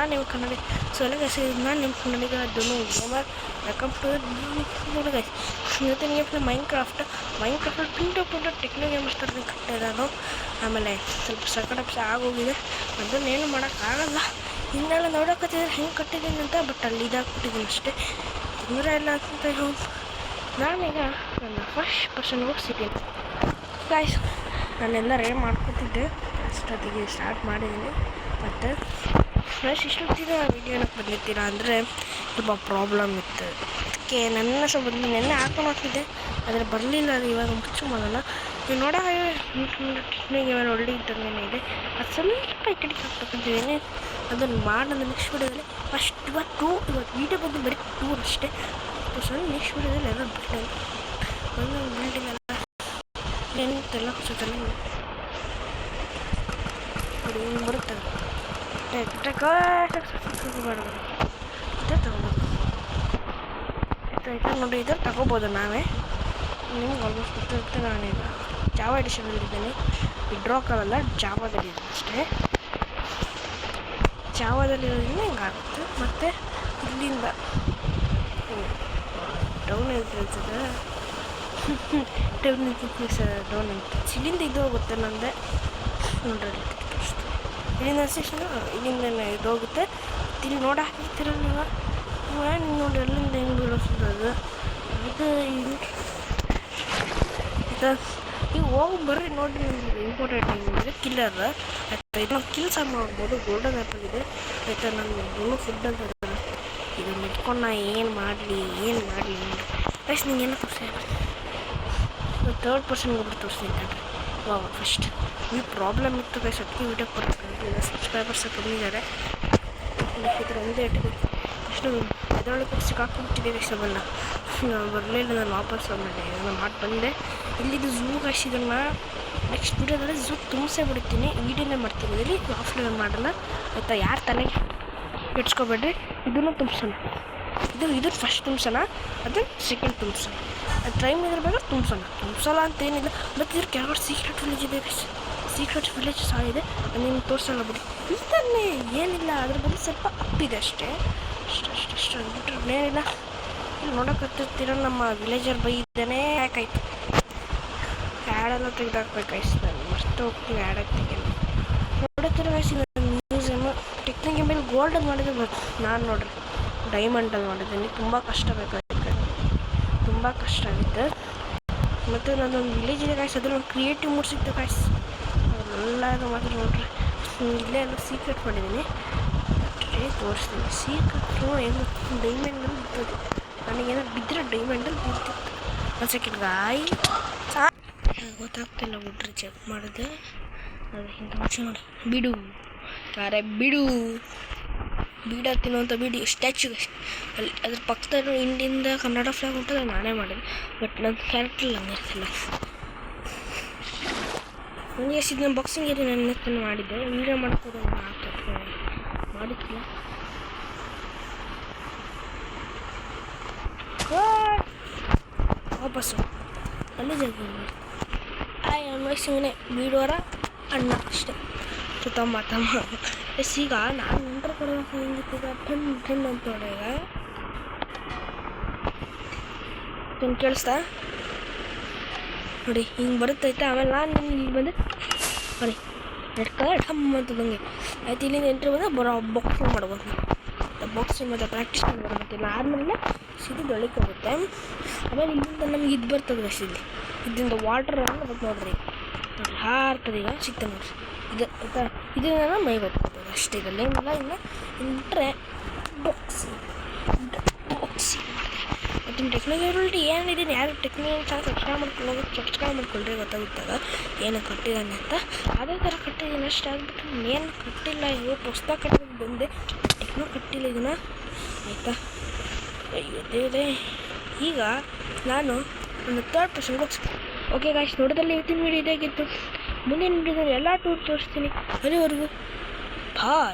ನಾನು ನಿಮ್ಮ ಕನ್ನಡ. ಸೊ ಎಲ್ಲ ಗೈಸ್, ನಾನು ನಿಮ್ಮ ಕನ್ನಡಿಗ ಧನು ಗೇಮರ್. ವೆಲ್ಕಮ್ ಟು ನೋಡಿ ಗೈಸ್. ಇವತ್ತು ನಿಮಗೆ ಮೈನ್ಕ್ರಾಫ್ಟ್ ಪ್ರಿಂಟು ಟೆಕ್ನೋ ಗೇಮರ್ಸ್ ಥರ ಕಟ್ಟೆ ನಾನು. ಆಮೇಲೆ ಸ್ವಲ್ಪ ಸಕಟಪ್ಸ ಆಗೋಗಿದೆ, ಅದನ್ನೇನು ಮಾಡೋಕ್ಕಾಗಲ್ಲ. ಹಿಂಗೆಲ್ಲ ನೋಡೋಕತ್ತಿದ್ರೆ ಹೆಂಗೆ ಕಟ್ಟಿದ್ದೀನಿ ಅಂತ, ಬಟ್ ಅಲ್ಲಿ ಇದಾಗ್ಬಿಟ್ಟಿದ್ದೀನಿ ಅಷ್ಟೇ. ತೊಂದರೆ ಇಲ್ಲ ಅಂತ ನಾನೀಗ ನನ್ನ ಫಸ್ಟ್ ಪರ್ಸನ್ ಹೋಗ್ಸಿದ್ದೀನಿ ಗಾಯ್ಸ್. ನಾನೆಲ್ಲ ರೆಡಿ ಮಾಡ್ಕೊತಿದ್ದೆ, ಅಷ್ಟೊತ್ತಿಗೆ ಸ್ಟಾರ್ಟ್ ಮಾಡಿದ್ದೀನಿ. ಮತ್ತು ಫ್ರೆಶ್ ಇಷ್ಟೊತ್ತಿಗೆ ವೀಡಿಯೋನ ಬಂದಿರ್ತೀರಾ ಅಂದರೆ ತುಂಬ ಪ್ರಾಬ್ಲಮ್ ಇತ್ತು. ಅದಕ್ಕೆ ನನ್ನ ಸ್ವಲ್ಪ ನೆನ್ನೆ ಹಾಕೊಂಡು ಹೋಗ್ತಿದ್ದೆ, ಆದರೆ ಬರಲಿಲ್ಲ. ಅದು ಇವಾಗ ಮುಚ್ಚು ಮಾಡೋಣ. ನೀವು ಟೆಕ್ನಿಗೆ ಒಳ್ಳೆ ಇದ್ದಂಗೆ ಇದೆ. ಅದು ಸ್ವಲ್ಪ ಈ ಕಡೆಗೆ ಹಾಕ್ಬೇಕಂತಿದ್ದೀನಿ. ಅದನ್ನು ಮಾಡೋದು ನೆಕ್ಸ್ಟ್ ವೀಡಿಯೋದಲ್ಲಿ. ಫಸ್ಟ್ ಇವತ್ತು ವೀಡಿಯೋ ಬಂದು ಬರೀ 2 ಅಷ್ಟೇ. ಸ್ವಲ್ಪ ನೆಕ್ಸ್ಟ್ ವೀಡಿಯೋದಲ್ಲಿ ಎಲ್ಲ ಬಿಲ್ಡಿಂಗ್ ಒಂದೊಂದು ಬಿಲ್ಡಿಂಗ್ ಎಲ್ಲ ಎಂತೆಲ್ಲ ಹೊಸದಲ್ಲ ನೋಡಿ ಹಿಂಗೆ ಬರುತ್ತೆ. ಮಾಡಬಹುದು ಇದೆ ತಗೋಬೋದು. ಆಯ್ತಾ ನೋಡಿ, ಇದು ತಗೋಬೋದು ನಾವೇ. ನಿಮ್ಗೆ ಆಲ್ಮೋಸ್ಟ್ ಗೊತ್ತಿರುತ್ತೆ. ನಾನೀಗ ಜಾವಾ ಎಡಿಷನಲ್ಲಿದ್ದೇನೆ. ವಿಡ್ರಾಕಲ್ಲ, ಜಾವಾದಲ್ಲಿದೆ ಅಷ್ಟೇ. ಜಾವಾದಲ್ಲಿರೋದ್ರಿಂದ ಹಿಂಗಾಗುತ್ತೆ. ಮತ್ತು ಇಲ್ಲಿಂದ ಡೌನ್ ಇರ್ತದೆ, ಡೌನ್ ಅಂತ ಇಲ್ಲಿಂದ ಇದು ಹೋಗುತ್ತೆ. ನಂದೆ ನೋಡ್ರಿ, ಇಲ್ಲಿಂದ ಸ್ಟೇಷನು ಇಲ್ಲಿಂದ ಇದು ಹೋಗುತ್ತೆ. ಇಲ್ಲಿ ನೋಡಿ ಹಾಕಿರ್ತೀರ ನೀವು ನೋಡಿ ಅಲ್ಲಿಂದ ಹೆಂಗೆ ಬೀಳಿಸ್ತದೆ ಅದು. ಈಗ ಹೋಗಿ ಬರ್ರಿ ನೋಡಿ. ನಿಮ್ಗೆ ಇಂಪಾರ್ಟೆಂಟ್ ಏನಿದೆ ಕಿಲ್ಲರ್ ಆಯ್ತಾ. ಇದು ನಾವು ಕಿಲ್ ಸಹ ಮಾಡ್ಬೋದು. ಗೋಲ್ಡನ್ ಆ್ಯಪಲ್ ಆಯಿತಾ. ನನ್ನ ಫುಡ್ ಅಂತ ಇದನ್ನು ಇಟ್ಕೊಂಡು ನಾ ಏನು ಮಾಡಲಿ ಗೈಸ್. ನಿಂಗೇನು ತೋರಿಸಿ ಥರ್ಡ್ ಪರ್ಸನ್ಗೆ ಒಬ್ಬರು ತೋರಿಸ್ತೀನಿ ಕಂಡ್ರಿ. ಇವಾಗ ಫಸ್ಟ್ ಈ ಪ್ರಾಬ್ಲಮ್ ಇತ್ತು ಗೈಸ್, ಅದಕ್ಕೆ ವೀಡಿಯೋ ಕೊಡ್ಬೇಕಂತ. ಸಬ್ಸ್ಕ್ರೈಬರ್ಸ್ ಕಮ್ಮಿ ಇದ್ದಾರೆ. ಈ ಥರ ಒಂದೇ ಇಟ್ಟಿದೆ ಅಷ್ಟು ಅದರೊಳಗೆ ಸಿಕ್ಕಾಕ್ಬಿಟ್ಟಿದೆ ಗೈಸ್. ಅವೆಲ್ಲ ಬರಲಿಲ್ಲ. ನಾನು ವಾಪಸ್ ನಾನು ಮಾಡಿ ಬಂದೆ. ಇಲ್ಲಿದ್ದು ಝೂ ಗೈಸ್. ಇದನ್ನು ನೆಕ್ಸ್ಟ್ ವೀಡಿಯೋದಲ್ಲಿ ಝೂ ತುಂಬಿಸೇ ಬಿಡ್ತೀನಿ. ವೀಡಿಯೋನೇ ಮಾಡ್ತೀನಿ, ಇಲ್ಲಿ ಆಫ್ಲೈನ್ ಮಾಡಲ್ಲ ಆಯಿತಾ. ಯಾರು ತಲೆಗೆ ಕೆಡ್ಸ್ಕೊಬೇಡ್ರಿ. ಇದನ್ನು ತುಂಬಿಸೋಣ. ಇದು ಫಸ್ಟ್ ತುಂಬಿಸೋಣ, ಅದು ಸೆಕೆಂಡ್ ತುಂಬಿಸೋಣ. ಅದು ಟೈಮ್ ಇದ್ರಬೇಕು ತುಂಬಿಸಲ್ಲ ಅಂತೇನಿಲ್ಲ. ಮತ್ತು ಇದ್ರ ಕೆಳಗಡೆ ಸೀಕ್ರೆಟ್ ವಿಲೇಜ್ ಇದೆ ಗೈಸ್. ಸೀಕ್ರೆಟ್ ವಿಲೇಜ್ ಸಹ ಇದೆ, ಅದು ನಿಮ್ಗೆ ತೋರಿಸಲ್ಲ ಬಿಡಿ. ಇದನ್ನೇ ಏನಿಲ್ಲ, ಅದ್ರ ಬಗ್ಗೆ ಸ್ವಲ್ಪ ಅಪ್ಪಿದೆ ಅಷ್ಟೇ. ಅಷ್ಟು ಅಂದ್ಬಿಟ್ರೆ ಏನಿಲ್ಲ. ಇಲ್ಲಿ ನೋಡೋಕತ್ತಿರ್ತೀರ ನಮ್ಮ ವಿಲೇಜರ್ ಬೈ ಇದ್ದಾನೆ. ಯಾಕಾಯ್ತು ಆ್ಯಡೆಲ್ಲ ತೆಗೆದಾಕ್ಬೇಕು ಗೈಸ್. ನಾನು ಮಸ್ತ್ ಹೋಗ್ತೀನಿ ಆ್ಯಡಾಗಿ ತೆಗೆದು ನೋಡುತ್ತೀರ ಗೈಸ್. ಮ್ಯೂಸಿಯಮ್ಮು ಟೆಕ್ನಿಕ್ ಮೇಲೆ ಗೋಲ್ಡಲ್ಲಿ ಮಾಡಿದ್ರೆ ನಾನು ನೋಡ್ರಿ ಡೈಮಂಡಲ್ಲಿ ಮಾಡಿದ್ದೀನಿ. ತುಂಬ ಕಷ್ಟ ಬೇಕಾಗುತ್ತೆ, ತುಂಬ ಕಷ್ಟ ಆಗುತ್ತೆ. ಮತ್ತು ನನ್ನೊಂದು ವಿಲೇಜ್ ಇದೆ ಗಾಯ್ಸ್, ಅದ್ರಲ್ಲಿ ಒಂದು ಕ್ರಿಯೇಟಿವ್ ಮೂಡ್ ಸಿಗ್ತದೆ ಗಾಯ್ಸ್. ಎಲ್ಲರೂ ಮಾತ್ರ ನೋಡ್ರಿ. ಇಲ್ಲೇ ಎಲ್ಲ ಸೀಕ್ರೆಟ್ ಮಾಡಿದ್ದೀನಿ, ತೋರಿಸ್ತೀನಿ. ಸೀಕ್ರೆಟು ಏನು ಡೈಮಂಡಲ್ಲಿ ಬಿಡ್ತದೆ. ನನಗೇನಾದ್ರು ಬಿದ್ದರೆ ಡೈಮಂಡಲ್ಲಿ ಬಿಡ್ತಿತ್ತು. ಒಂದು ಸೆಕೆಂಡ್ ಗಾಯ್ ಗೊತ್ತಾಗ್ತಿಲ್ಲ ಬಿಡ್ರಿ. ಚೆಕ್ ಮಾಡಿದೆ ಅದು ಇಂಥ ಮುಂಚೆ ನೋಡಿ. ಬಿಡು ಕಾರೆ ಬಿಡು, ಬೀಡಾಗ್ತೀನೋ ಬಿಡಿ ಸ್ಟ್ಯಾಚ್ಯೂ ಅಲ್ಲಿ ಅದ್ರ ಪಕ್ಕದಲ್ಲಿ ಇಂಡಿಯಿಂದ ಕನ್ನಡ ಫ್ಲಾಗ್ ಉಂಟು. ನಾನೇ ಮಾಡಿದೆ, ಬಟ್ ನನ್ನ ಕ್ಯಾರೆಕ್ಟ್ರಲ್ಲಿ ಹಂಗೆ ಇರ್ತಿಲ್ಲ. ನನಗೆ ಎಷ್ಟಿದ್ದು ನಾನು ಬಾಕ್ಸಿಂಗ್ ಏರಿ ನನ್ನ ಮಾಡಿದ್ದೆ. ವೀಡಿಯೋ ಮಾಡ್ಕೋದು ಮಾಡಿದ್ದಿಲ್ಲ. ವಾಪಸ್ಸು ಅಲ್ಲಿ ಜಾಗ ಅನ್ವಯಿಸಿವನೇ ಬೀಡೋರ ಅಣ್ಣ ಅಷ್ಟೇ. ತಮ್ಮ ಎಸ್ ಈಗ ನಾನು ಎಂಟ್ರ್ ಕೊಡೋಕೆ ಹೆಂಗಿತ್ತೀಗ ಟೆನ್ ಅಂತ ನೋಡಿ. ಈಗ ಕೇಳಿಸ್ತಾ ನೋಡಿ, ಹಿಂಗೆ ಬರುತ್ತೈತೆ. ಆಮೇಲೆ ನಾನು ಇಲ್ಲಿ ಬಂದು ನೋಡಿ ಠಮ್ ಅಂತ ಬಂಗೆ ಆಯ್ತು. ಇಲ್ಲಿಂದ ಎಂಟ್ರಿ ಬಂದರೆ ಬರೋ ಬಾಕ್ಸಿಂಗ್ ಮಾಡ್ಬೋದು. ಬಾಕ್ಸಿಂಗ್ ಮತ್ತು ಪ್ರಾಕ್ಟೀಸ್ ಮಾಡ್ಬೋದು. ಇಲ್ಲ ಆದಮೇಲೆ ಸಿದ್ದು ಬೆಳಕ್ಕೆ ಹೋಗುತ್ತೆ. ಆಮೇಲೆ ಇಲ್ಲಿಂದ ನಮ್ಗೆ ಇದು ಬರ್ತದೆ ಅಷ್ಟು. ಇದರಿಂದ ವಾಟರ್ ಬರ್ತದೆ ನೋಡ್ರಿ, ಹಾರ್ತದೆ. ಈಗ ಸಿಗ್ತದೆ ನೋಡ್ರಿ. ಇದು ಆಯಿತಾ. ಇದನ್ನ ಮೈಗೆ ಹೋಗ್ತದೆ ಅಷ್ಟೇ. ಇದಲ್ಲ ಏನಿಲ್ಲ. ಇನ್ನು ಇಂಟ್ರೆ ಬಾಕ್ಸಿಂಗ್ ಮಾಡಿದೆ. ಮತ್ತು ಟೆಕ್ನಾಲಜಿ ಏನಿದ್ದೀನಿ, ಯಾರು ಟೆಕ್ನಾಲಜಿ ಸಬ್ಸ್ಕ್ರೈಬ್ ಮಾಡ್ಕೊಳ್ರಿ, ಗೊತ್ತಾಗುತ್ತಾಗ ಏನು ಕಟ್ಟಿದ್ದಾನೆ ಅಂತ. ಅದೇ ಥರ ಕಟ್ಟಿದ್ದೀನಿ ಅಷ್ಟು ಆಗ್ಬಿಟ್ಟು ಏನು ಕಟ್ಟಿಲ್ಲ. ಇವು ಪುಸ್ತಕ ಕಟ್ಟಿದ್ದು ಬಂದೆ, ಟೆಕ್ನೋ ಕಟ್ಟಿಲ್ಲ ಇದನ್ನು ಆಯಿತಾ. ಅಯ್ಯೋ ಈಗ ನಾನು ಒಂದು ಥರ್ಡ್ ಪರ್ಸನ್ಗೆ ಹೋಗ್ತೀನಿ. ಓಕೆ ಗಾಯ್ಸ್, ನೋಡೋದಲ್ಲಿ ಇವತ್ತಿನ ವೀಡಿಯೋ ಇದಾಗಿತ್ತು. ಮುಂದಿನ ವೀಡಿಯೋದಲ್ಲಿ ಎಲ್ಲ ಟೂರ್ ತೋರಿಸ್ತೀನಿ. ಅಲ್ಲಿವರೆಗೂ ಬಾಯ್.